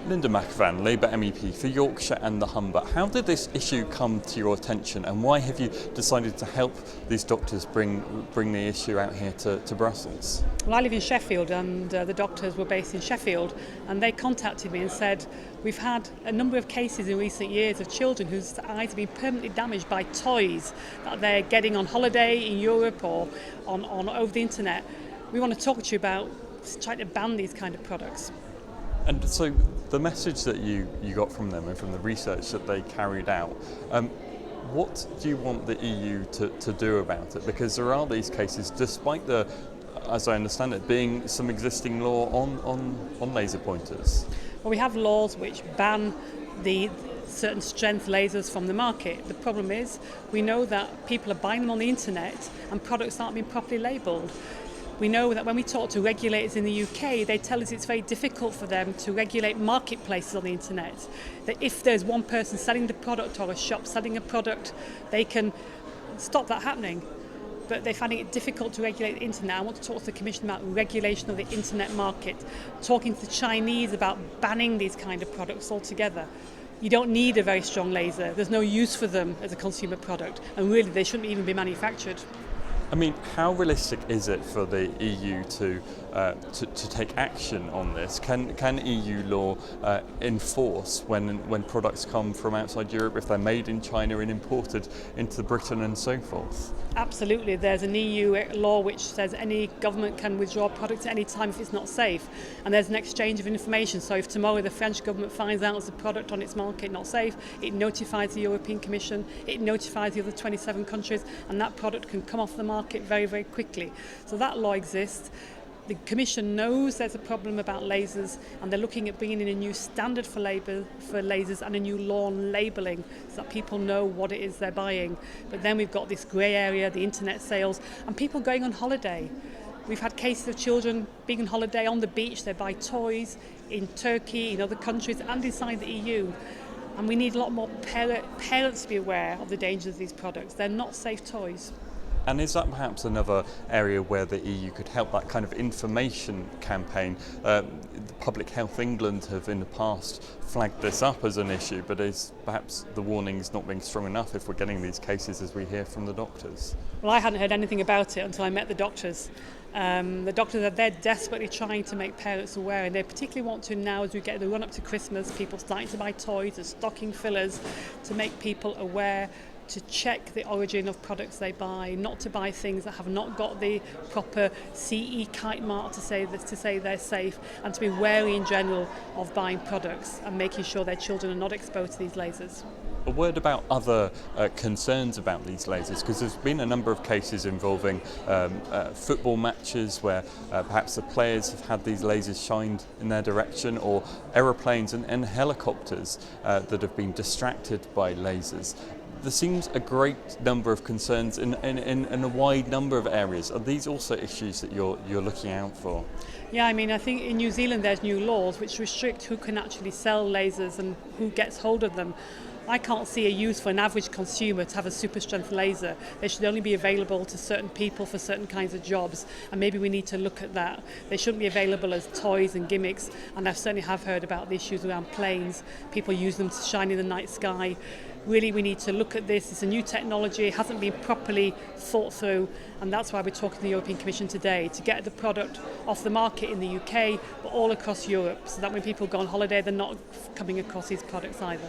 Linda McAvan, Labour MEP for Yorkshire and the Humber. How did this issue come to your attention, and why have you decided to help these doctors bring the issue out here to Brussels? Well, I live in Sheffield, and the doctors were based in Sheffield, and they contacted me and said, we've had a number of cases in recent years of children whose eyes have been permanently damaged by toys that they're getting on holiday in Europe or on over the internet. We want to talk to you about trying to ban these kind of products. And so the message that you got from them and from the research that they carried out, what do you want the EU to do about it? Because there are these cases, despite the, as I understand it, being some existing law on laser pointers. Well, we have laws which ban the certain strength lasers from the market. The problem is we know that people are buying them on the internet and products aren't being properly labelled. We know that when we talk to regulators in the UK, they tell us it's very difficult for them to regulate marketplaces on the internet. That if there's one person selling the product or a shop selling a product, they can stop that happening. But they're finding it difficult to regulate the internet. I want to talk to the Commission about regulation of the internet market, talking to the Chinese about banning these kind of products altogether. You don't need a very strong laser. There's no use for them as a consumer product, and really they shouldn't even be manufactured. I mean, how realistic is it for the EU to take action on this? Can EU law enforce when products come from outside Europe, if they're made in China and imported into Britain and so forth? Absolutely. There's an EU law which says any government can withdraw products at any time if it's not safe. And there's an exchange of information. So if tomorrow the French government finds out there's a product on its market not safe, it notifies the European Commission, it notifies the other 27 countries, and that product can come off the market very, very quickly. So that law exists. The Commission knows there's a problem about lasers, and they're looking at bringing in a new standard for lasers and a new law on labelling so that people know what it is they're buying. But then we've got this grey area, the internet sales, and people going on holiday. We've had cases of children being on holiday on the beach. They buy toys in Turkey, in other countries, and inside the EU. And we need a lot more parents to be aware of the dangers of these products. They're not safe toys. And is that perhaps another area where the EU could help, that kind of information campaign? Public Health England have in the past flagged this up as an issue, but is perhaps the warnings not being strong enough if we're getting these cases as we hear from the doctors? Well, I hadn't heard anything about it until I met the doctors. The doctors they're desperately trying to make parents aware, and they particularly want to now, as we get the run up to Christmas, people starting to buy toys and stocking fillers, to make people aware, to check the origin of products they buy, not to buy things that have not got the proper CE kite mark to say they're safe, and to be wary in general of buying products and making sure their children are not exposed to these lasers. A word about other concerns about these lasers, because there's been a number of cases involving football matches where perhaps the players have had these lasers shined in their direction, or aeroplanes and helicopters that have been distracted by lasers. There seems a great number of concerns in a wide number of areas. Are these also issues that you're looking out for? Yeah, I mean, I think in New Zealand there's new laws which restrict who can actually sell lasers and who gets hold of them. I can't see a use for an average consumer to have a super strength laser. They should only be available to certain people for certain kinds of jobs, and maybe we need to look at that. They shouldn't be available as toys and gimmicks, and I certainly have heard about the issues around planes. People use them to shine in the night sky. Really, we need to look at this. It's a new technology, it hasn't been properly thought through, and that's why we're talking to the European Commission today, to get the product off the market in the UK, but all across Europe, so that when people go on holiday, they're not coming across these products either.